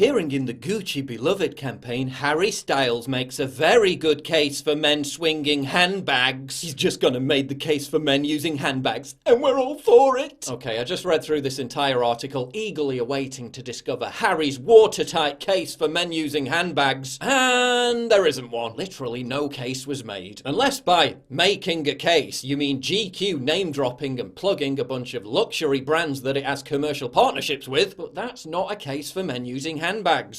Appearing in the Gucci Beloved campaign, Harry Styles makes a very good case for men swinging handbags. He's just gonna make the case for men using handbags, and we're all for it. Okay, I just read through this entire article, eagerly awaiting to discover Harry's watertight case for men using handbags, and there isn't one. Literally no case was made. Unless by making a case, you mean GQ name-dropping and plugging a bunch of luxury brands that it has commercial partnerships with, but that's not a case for men using handbags.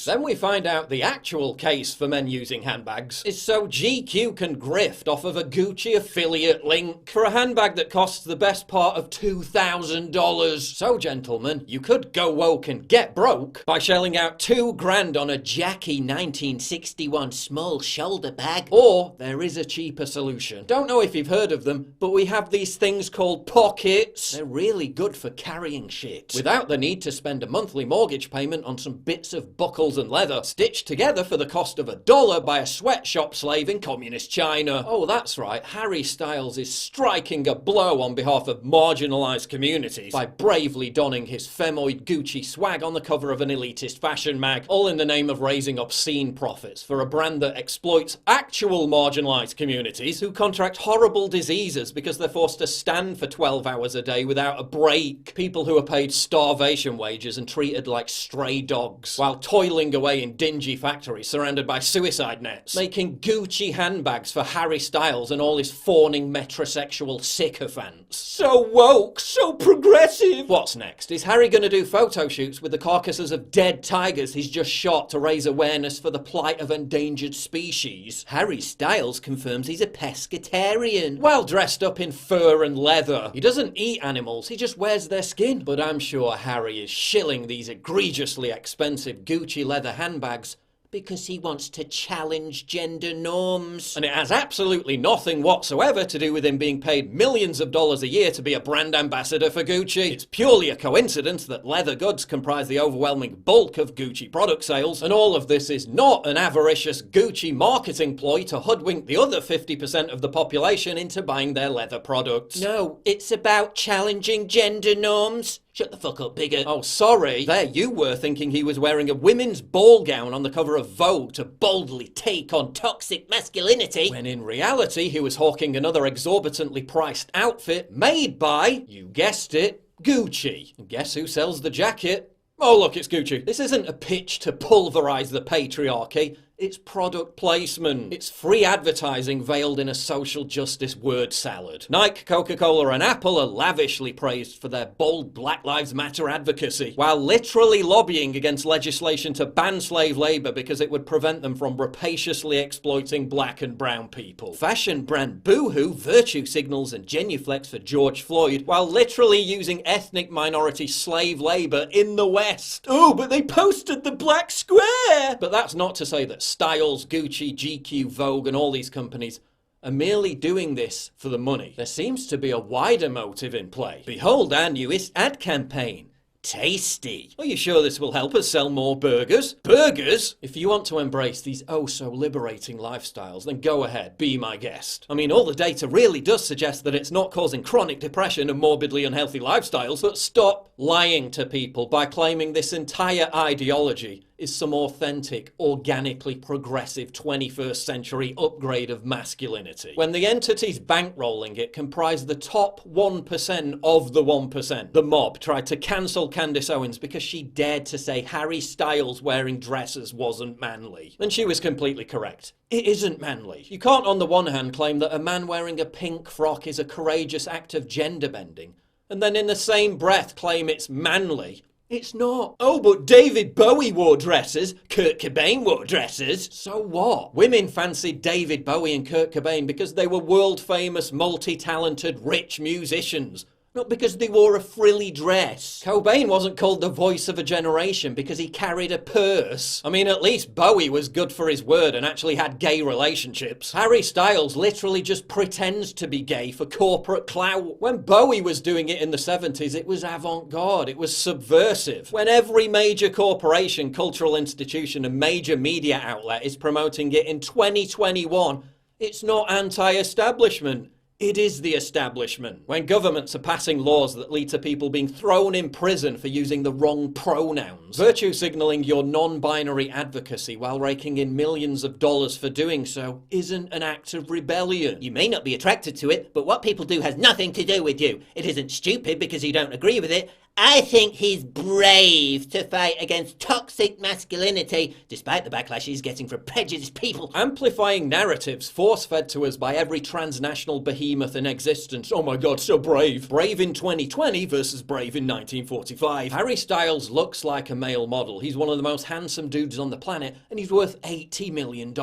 Then we find out the actual case for men using handbags is so GQ can grift off of a Gucci affiliate link for a handbag that costs the best part of $2,000. So gentlemen, you could go woke and get broke by shelling out $2,000 on a Jackie 1961 small shoulder bag, or there is a cheaper solution. Don't know if you've heard of them, but we have these things called pockets. They're really good for carrying shit without the need to spend a monthly mortgage payment on some bits of buckles and leather stitched together for the cost of $1 by a sweatshop slave in communist China. Oh, that's right, Harry Styles is striking a blow on behalf of marginalized communities by bravely donning his femoid Gucci swag on the cover of an elitist fashion mag, all in the name of raising obscene profits for a brand that exploits actual marginalized communities who contract horrible diseases because they're forced to stand for 12 hours a day without a break. People who are paid starvation wages and treated like stray dogs while toiling away in dingy factories surrounded by suicide nets, making Gucci handbags for Harry Styles and all his fawning metrosexual sycophants. So woke, so progressive. What's next? Is Harry gonna do photo shoots with the carcasses of dead tigers he's just shot to raise awareness for the plight of endangered species? Harry Styles confirms he's a pescatarian while dressed up in fur and leather. He doesn't eat animals, he just wears their skin. But I'm sure Harry is shilling these egregiously expensive Gucci leather handbags because he wants to challenge gender norms. And it has absolutely nothing whatsoever to do with him being paid millions of dollars a year to be a brand ambassador for Gucci. It's purely a coincidence that leather goods comprise the overwhelming bulk of Gucci product sales, and all of this is not an avaricious Gucci marketing ploy to hoodwink the other 50% of the population into buying their leather products. No, it's about challenging gender norms. Shut the fuck up, bigger. Oh, sorry. There you were thinking he was wearing a women's ball gown on the cover of Vogue to boldly take on toxic masculinity, when in reality he was hawking another exorbitantly priced outfit made by, you guessed it, Gucci. And guess who sells the jacket? Oh look, it's Gucci. This isn't a pitch to pulverize the patriarchy. It's product placement. It's free advertising veiled in a social justice word salad. Nike, Coca-Cola and Apple are lavishly praised for their bold Black Lives Matter advocacy, while literally lobbying against legislation to ban slave labor because it would prevent them from rapaciously exploiting black and brown people. Fashion brand Boohoo virtue signals and genuflects for George Floyd while literally using ethnic minority slave labor in the West. Oh, but they posted the black square! But that's not to say that Styles, Gucci, GQ, Vogue and all these companies are merely doing this for the money. There seems to be a wider motive in play. Behold our newest ad campaign. Tasty. Are you sure this will help us sell more burgers? Burgers? If you want to embrace these oh so liberating lifestyles, then go ahead, be my guest. I mean, all the data really does suggest that it's not causing chronic depression and morbidly unhealthy lifestyles, but stop lying to people by claiming this entire ideology is some authentic, organically progressive 21st century upgrade of masculinity, when the entities bankrolling it comprise the top 1% of the 1%. The mob tried to cancel Candace Owens because she dared to say Harry Styles wearing dresses wasn't manly. And she was completely correct. It isn't manly. You can't on the one hand claim that a man wearing a pink frock is a courageous act of gender bending, and then in the same breath claim it's manly. It's not. Oh, but David Bowie wore dresses. Kurt Cobain wore dresses. So what? Women fancied David Bowie and Kurt Cobain because they were world-famous, multi-talented, rich musicians. Not because they wore a frilly dress. Cobain wasn't called the voice of a generation because he carried a purse. I mean, at least Bowie was good for his word and actually had gay relationships. Harry Styles literally just pretends to be gay for corporate clout. When Bowie was doing it in the 70s, it was avant-garde, it was subversive. When every major corporation, cultural institution and major media outlet is promoting it in 2021, it's not anti-establishment. It is the establishment. When governments are passing laws that lead to people being thrown in prison for using the wrong pronouns, virtue signaling your non-binary advocacy while raking in millions of dollars for doing so isn't an act of rebellion. You may not be attracted to it, but what people do has nothing to do with you. It isn't stupid because you don't agree with it. I think he's brave to fight against toxic masculinity, despite the backlash he's getting from prejudiced people. Amplifying narratives force-fed to us by every transnational behemoth in existence. Oh my god, so brave. Brave in 2020 versus brave in 1945. Harry Styles looks like a male model. He's one of the most handsome dudes on the planet, and he's worth $80 million.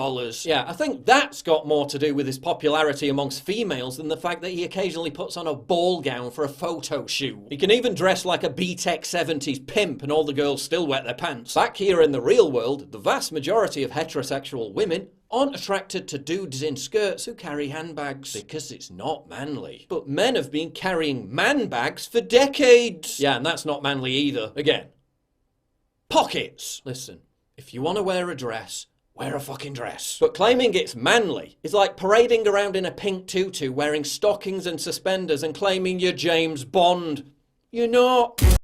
Yeah, I think that's got more to do with his popularity amongst females than the fact that he occasionally puts on a ball gown for a photo shoot. He can even dress like a B-Tech 70s pimp and all the girls still wet their pants. Back here in the real world, the vast majority of heterosexual women aren't attracted to dudes in skirts who carry handbags because it's not manly. But men have been carrying man bags for decades. Yeah, and that's not manly either. Again, pockets. Listen, if you want to wear a dress, wear a fucking dress. But claiming it's manly is like parading around in a pink tutu wearing stockings and suspenders and claiming you're James Bond. You're not.